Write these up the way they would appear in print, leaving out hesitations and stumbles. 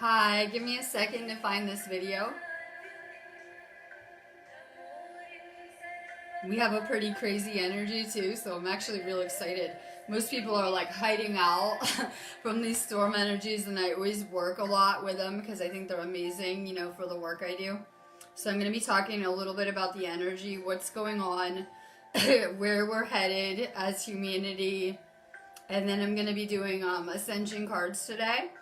Hi, give me a second to find this video. We have a pretty crazy energy too, so I'm actually real excited. Most people are like hiding out from these storm energies, and I always work a lot with them because I think they're amazing, for the work I do. So I'm going to be talking a little bit about the energy, what's going on, where we're headed as humanity, and then I'm going to be doing ascension cards today.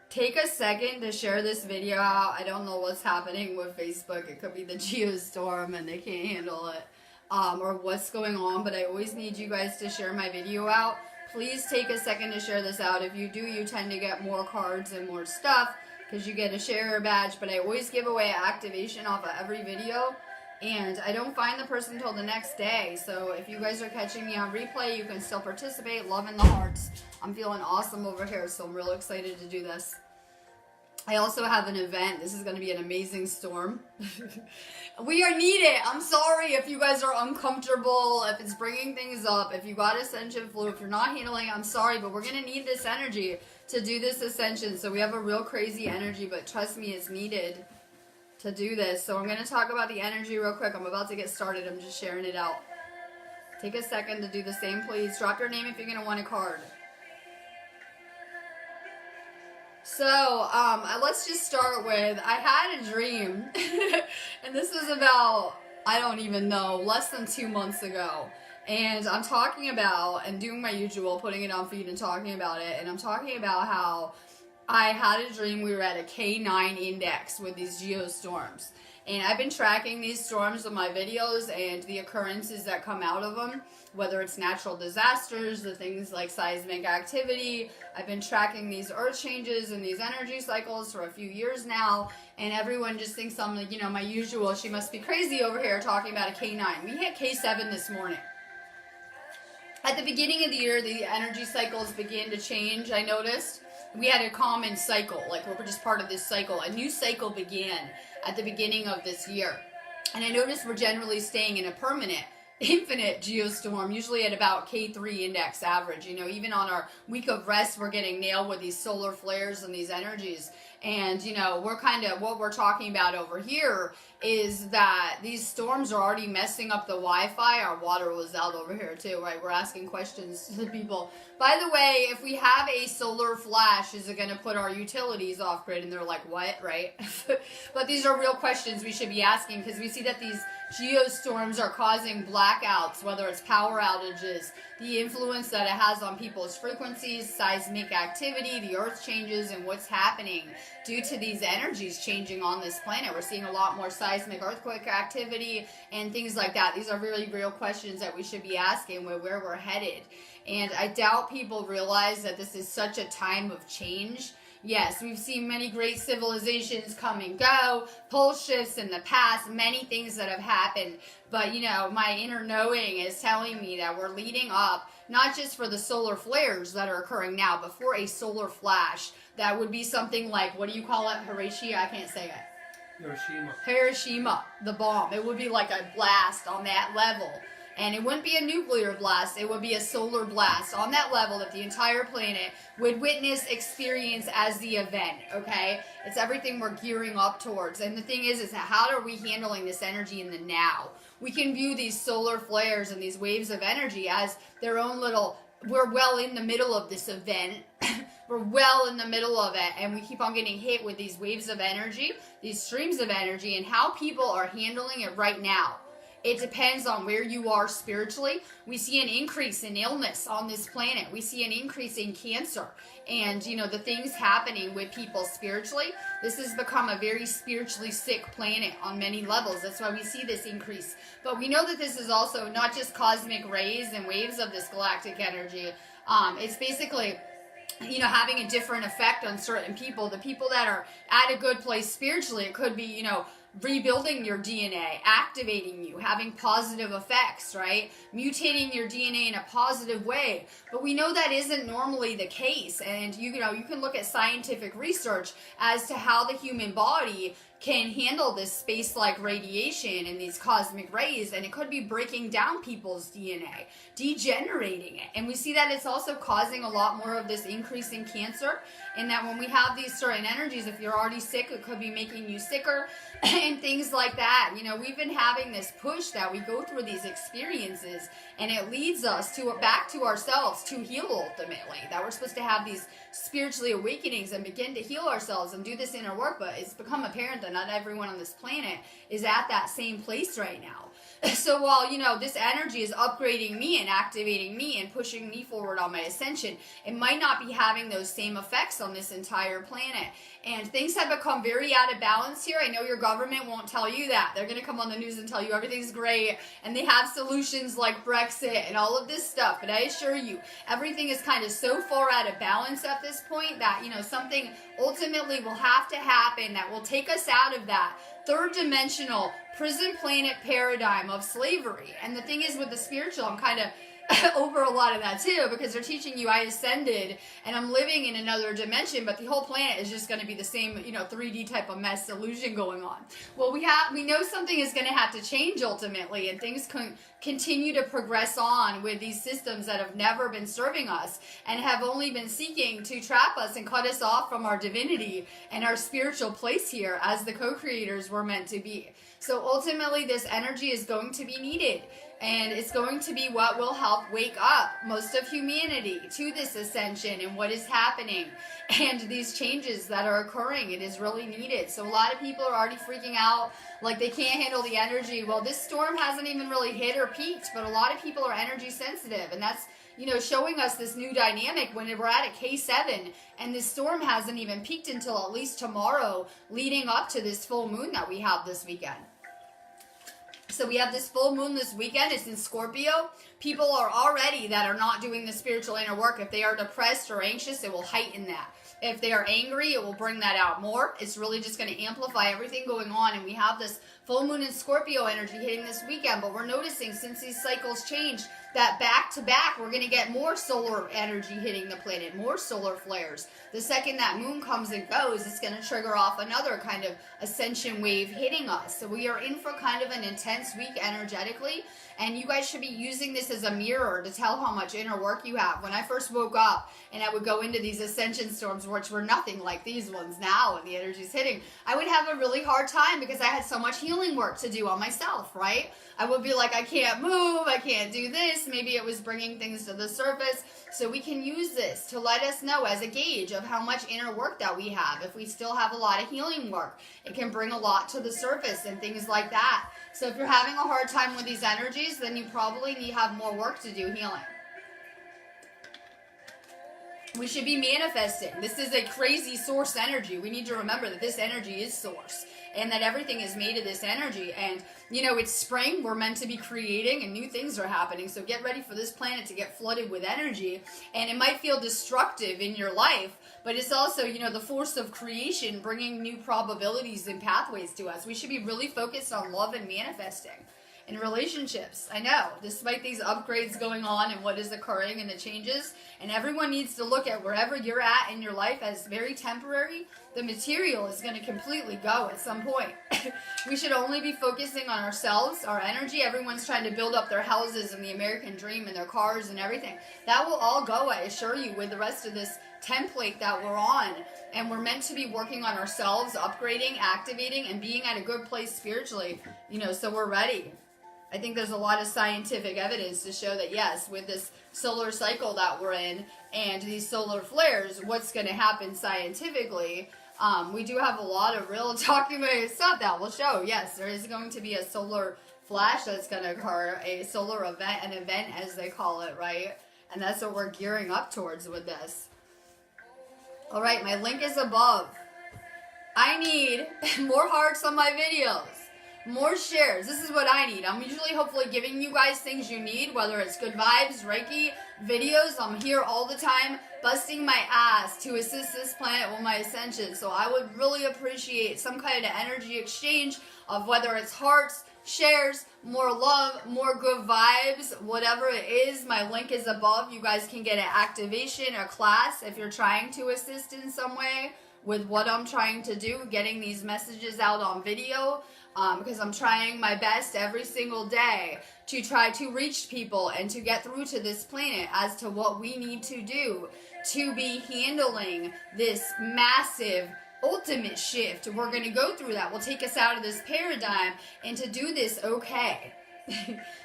Take a second to share this video out. I don't know what's happening with Facebook. It could be the Geostorm and they can't handle it. Or what's going on, but I always need you guys to share my video out. Please take a second to share this out. If you do, you tend to get more cards and more stuff because you get a share badge, but I always give away activation off of every video. And I don't find the person until the next day. So if you guys are catching me on replay, you can still participate. Love in the hearts. I'm feeling awesome over here, so I'm real excited to do this. I also have an event. This is going to be an amazing storm. We are needed. I'm sorry if you guys are uncomfortable, if it's bringing things up, if you got ascension flu, if you're not handling it, I'm sorry, but we're going to need this energy to do this ascension. So we have a real crazy energy, but trust me, it's needed to do this. So I'm going to talk about the energy real quick. I'm about to get started. I'm just sharing it out. Take a second to do the same, please. Drop your name if you're going to want a card. So, let's just start with, I had a dream, and this was about, I don't even know, less than 2 months ago. And I'm talking about, and doing my usual, putting it on feed and talking about it, and I'm talking about how I had a dream we were at a K9 index with these geostorms. And I've been tracking these storms in my videos and the occurrences that come out of them, whether it's natural disasters, the things like seismic activity. I've been tracking these earth changes and these energy cycles for a few years now, and everyone just thinks I'm like, my usual, she must be crazy over here talking about a K9. We hit K7 this morning. At the beginning of the year, the energy cycles began to change, I noticed. We had a common cycle, like we're just part of this cycle. A new cycle began at the beginning of this year. And I noticed we're generally staying in a permanent, infinite geostorm, usually at about K3 index average. Even on our week of rest, we're getting nailed with these solar flares and these energies. And, we're kind of, what we're talking about over here is that these storms are already messing up the Wi-Fi. Our water was out over here too, right? We're asking questions to the people. By the way, if we have a solar flash, is it going to put our utilities off grid? And they're like, what, right? But these are real questions we should be asking because we see that these geostorms are causing blackouts, whether it's power outages, the influence that it has on people's frequencies, seismic activity, the earth changes, and what's happening due to these energies changing on this planet. We're seeing a lot more seismic earthquake activity and things like that. These are really real questions that we should be asking where we're headed. And I doubt people realize that this is such a time of change. Yes, we've seen many great civilizations come and go, pole shifts in the past, many things that have happened. But, my inner knowing is telling me that we're leading up, not just for the solar flares that are occurring now, but for a solar flash. That would be something like, what do you call it? Hiroshima? I can't say it. Hiroshima, the bomb. It would be like a blast on that level. And it wouldn't be a nuclear blast, it would be a solar blast on that level that the entire planet would witness, experience as the event, okay? It's everything we're gearing up towards. And the thing is how are we handling this energy in the now? We can view these solar flares and these waves of energy as their own little, we're well in the middle of this event. We're well in the middle of it, and we keep on getting hit with these waves of energy, these streams of energy, and how people are handling it right now. It depends on where you are spiritually. We see an increase in illness on this planet. We see an increase in cancer and, the things happening with people spiritually. This has become a very spiritually sick planet on many levels. That's why we see this increase. But we know that this is also not just cosmic rays and waves of this galactic energy. It's basically having a different effect on certain people. The people that are at a good place spiritually, it could be, rebuilding your DNA, activating you, having positive effects, right? Mutating your DNA in a positive way. But we know that isn't normally the case. And you can look at scientific research as to how the human body can handle this space-like radiation and these cosmic rays, and it could be breaking down people's DNA, degenerating it. And we see that it's also causing a lot more of this increase in cancer And that when we have these certain energies, if you're already sick, it could be making you sicker and things like that. You know, we've been having this push that we go through these experiences, and it leads us to back to ourselves to heal ultimately. That we're supposed to have these spiritually awakenings and begin to heal ourselves and do this inner work, but it's become apparent that not everyone on this planet is at that same place right now. So while, you know, this energy is upgrading me and activating me and pushing me forward on my ascension, it might not be having those same effects on this entire planet. And things have become very out of balance here. I know your government won't tell you that. They're going to come on the news and tell you everything's great, and they have solutions like Brexit and all of this stuff. But I assure you, everything is kind of so far out of balance at this point that, you know, something ultimately will have to happen that will take us out of that third dimensional prison planet paradigm of slavery. And the thing is, with the spiritual, I'm kind of over a lot of that too, because they're teaching you I ascended and I'm living in another dimension, but the whole planet is just going to be the same, you know, 3D type of mess illusion going on. Well, we know something is going to have to change ultimately, and things continue to progress on with these systems that have never been serving us and have only been seeking to trap us and cut us off from our divinity and our spiritual place here as the co-creators we're meant to be. So ultimately, this energy is going to be needed. And it's going to be what will help wake up most of humanity to this ascension and what is happening and these changes that are occurring. It is really needed. So a lot of people are already freaking out, like they can't handle the energy. Well, this storm hasn't even really hit or peaked, but a lot of people are energy sensitive. And that's, you know, showing us this new dynamic when we're at a K7 and this storm hasn't even peaked until at least tomorrow, leading up to this full moon that we have this weekend. So we have this full moon this weekend. It's in Scorpio. People are already that are not doing the spiritual inner work. If they are depressed or anxious, it will heighten that. If they are angry, it will bring that out more. It's really just going to amplify everything going on. And we have this full moon in Scorpio energy hitting this weekend. But we're noticing since these cycles change that back to back, we're going to get more solar energy hitting the planet, more solar flares. The second that moon comes and goes, it's going to trigger off another kind of ascension wave hitting us. So we are in for kind of an intense week energetically. And you guys should be using this as a mirror to tell how much inner work you have. When I first woke up and I would go into these ascension storms, which were nothing like these ones now and the energy's hitting, I would have a really hard time because I had so much healing work to do on myself, right? I would be like, I can't move, I can't do this. Maybe it was bringing things to the surface. So we can use this to let us know as a gauge of how much inner work that we have. If we still have a lot of healing work, it can bring a lot to the surface and things like that. So if you're having a hard time with these energies, then you probably need to have more work to do healing. We should be manifesting. This is a crazy source energy. We need to remember that this energy is source and that everything is made of this energy. And, you know, it's spring. We're meant to be creating and new things are happening. So get ready for this planet to get flooded with energy. And it might feel destructive in your life, but it's also, you know, the force of creation bringing new probabilities and pathways to us. We should be really focused on love and manifesting. In relationships, I know, despite these upgrades going on and what is occurring and the changes, and everyone needs to look at wherever you're at in your life as very temporary, the material is going to completely go at some point. We should only be focusing on ourselves, our energy. Everyone's trying to build up their houses and the American dream and their cars and everything. That will all go, I assure you, with the rest of this template that we're on. And we're meant to be working on ourselves, upgrading, activating, and being at a good place spiritually, you know, so we're ready. I think there's a lot of scientific evidence to show that, yes, with this solar cycle that we're in and these solar flares, what's going to happen scientifically, we do have a lot of real documented stuff that will show, yes, there is going to be a solar flash that's going to occur, a solar event, an event as they call it, right? And that's what we're gearing up towards with this. All right, my link is above. I need more hearts on my videos. More shares. This is what I need. I'm usually hopefully giving you guys things you need, whether it's good vibes, Reiki, videos. I'm here all the time busting my ass to assist this planet with my ascension. So I would really appreciate some kind of energy exchange of whether it's hearts, shares, more love, more good vibes, whatever it is. My link is above. You guys can get an activation, a class if you're trying to assist in some way with what I'm trying to do, getting these messages out on video. Because I'm trying my best every single day to try to reach people and to get through to this planet as to what we need to do to be handling this massive ultimate shift. We're going to go through that. We'll take us out of this paradigm and to do this okay.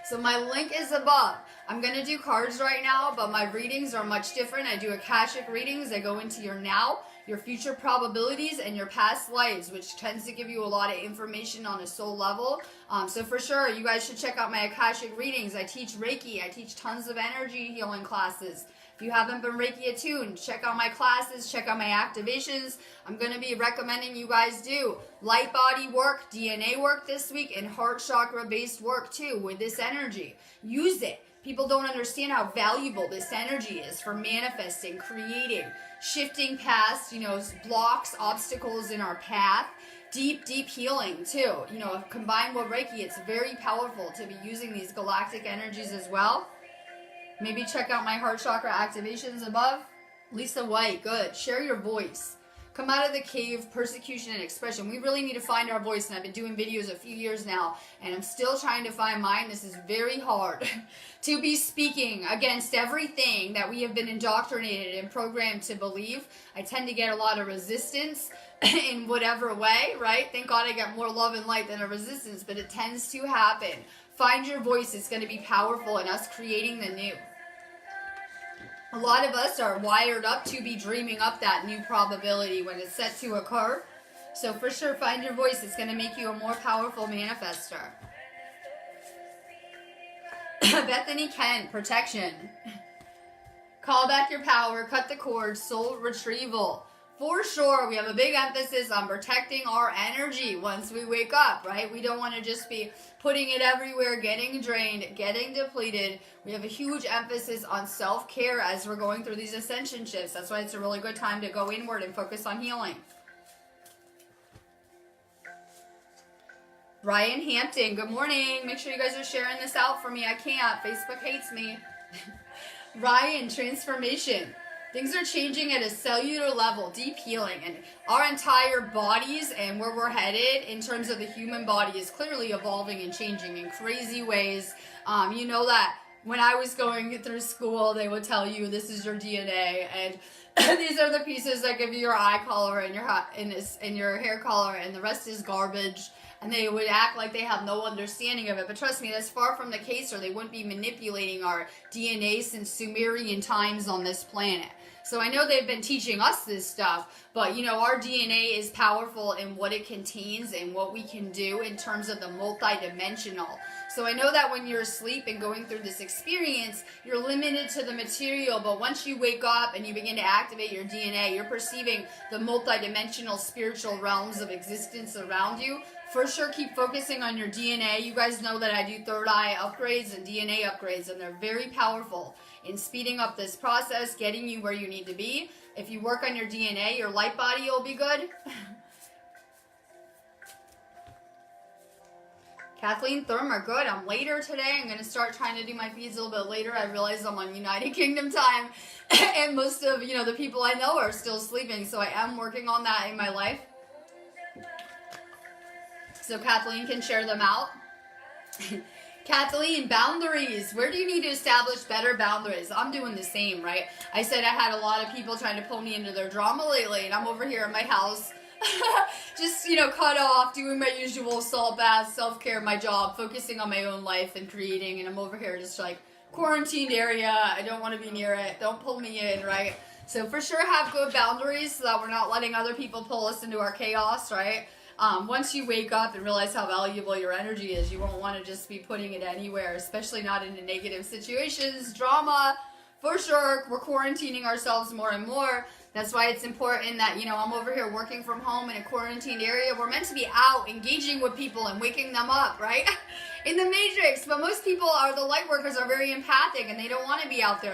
So my link is above. I'm going to do cards right now, but my readings are much different. I do Akashic readings. I go into your now, your future probabilities, and your past lives, which tends to give you a lot of information on a soul level. So for sure, you guys should check out my Akashic readings. I teach Reiki. I teach tons of energy healing classes. If you haven't been Reiki attuned, check out my classes, check out my activations. I'm going to be recommending you guys do light body work, DNA work this week, and heart chakra based work too with this energy. Use it. People don't understand how valuable this energy is for manifesting, creating, shifting past, blocks, obstacles in our path. Deep healing too. Combined with Reiki, it's very powerful to be using these galactic energies as well. Maybe check out my heart chakra activations above. Lisa White, good. Share your voice. Come out of the cave, persecution and expression. We really need to find our voice, and I've been doing videos a few years now, and I'm still trying to find mine. This is very hard to be speaking against everything that we have been indoctrinated and programmed to believe. I tend to get a lot of resistance in whatever way, right? Thank God I get more love and light than a resistance, but it tends to happen. Find your voice. It's going to be powerful in us creating the new. A lot of us are wired up to be dreaming up that new probability when it's set to occur. So for sure, find your voice. It's going to make you a more powerful manifester. Bethany Kent, protection. Call back your power, cut the cord, soul retrieval. For sure, we have a big emphasis on protecting our energy once we wake up, right? We don't want to just be putting it everywhere, getting drained, getting depleted. We have a huge emphasis on self-care as we're going through these ascension shifts. That's why it's a really good time to go inward and focus on healing. Brian Hampton, good morning. Make sure you guys are sharing this out for me. I can't. Facebook hates me. Ryan, transformation. Things are changing at a cellular level, deep healing, and our entire bodies and where we're headed in terms of the human body is clearly evolving and changing in crazy ways. You know that when I was going through school, they would tell you this is your DNA, and these are the pieces that give you your eye color and your hair color, and the rest is garbage. And they would act like they have no understanding of it. But trust me, that's far from the case, or they wouldn't be manipulating our DNA since Sumerian times on this planet. So I know they've been teaching us this stuff, but our DNA is powerful in what it contains and what we can do in terms of the multidimensional. So I know that when you're asleep and going through this experience, you're limited to the material, but once you wake up and you begin to activate your DNA, you're perceiving the multidimensional spiritual realms of existence around you. For sure, keep focusing on your DNA. You guys know that I do third eye upgrades and DNA upgrades, and they're very powerful in speeding up this process, getting you where you need to be. If you work on your DNA, your light body will be good. Kathleen Thurmer, good. I'm later today. I'm going to start trying to do my feeds a little bit later. I realize I'm on United Kingdom time, and most of the people I know are still sleeping, so I am working on that in my life. So Kathleen can share them out. Kathleen, boundaries. Where do you need to establish better boundaries? I'm doing the same, right? I said I had a lot of people trying to pull me into their drama lately, and I'm over here in my house just, cut off, doing my usual salt bath, self-care, my job, focusing on my own life and creating, and I'm over here just like, quarantined area, I don't want to be near it, don't pull me in, right? So for sure have good boundaries so that we're not letting other people pull us into our chaos, right? Once you wake up and realize how valuable your energy is, you won't want to just be putting it anywhere, especially not into negative situations, drama. For sure, we're quarantining ourselves more and more. That's why it's important that, I'm over here working from home in a quarantined area. We're meant to be out engaging with people and waking them up, right? In the Matrix. But most people the light workers are very empathic and they don't want to be out there.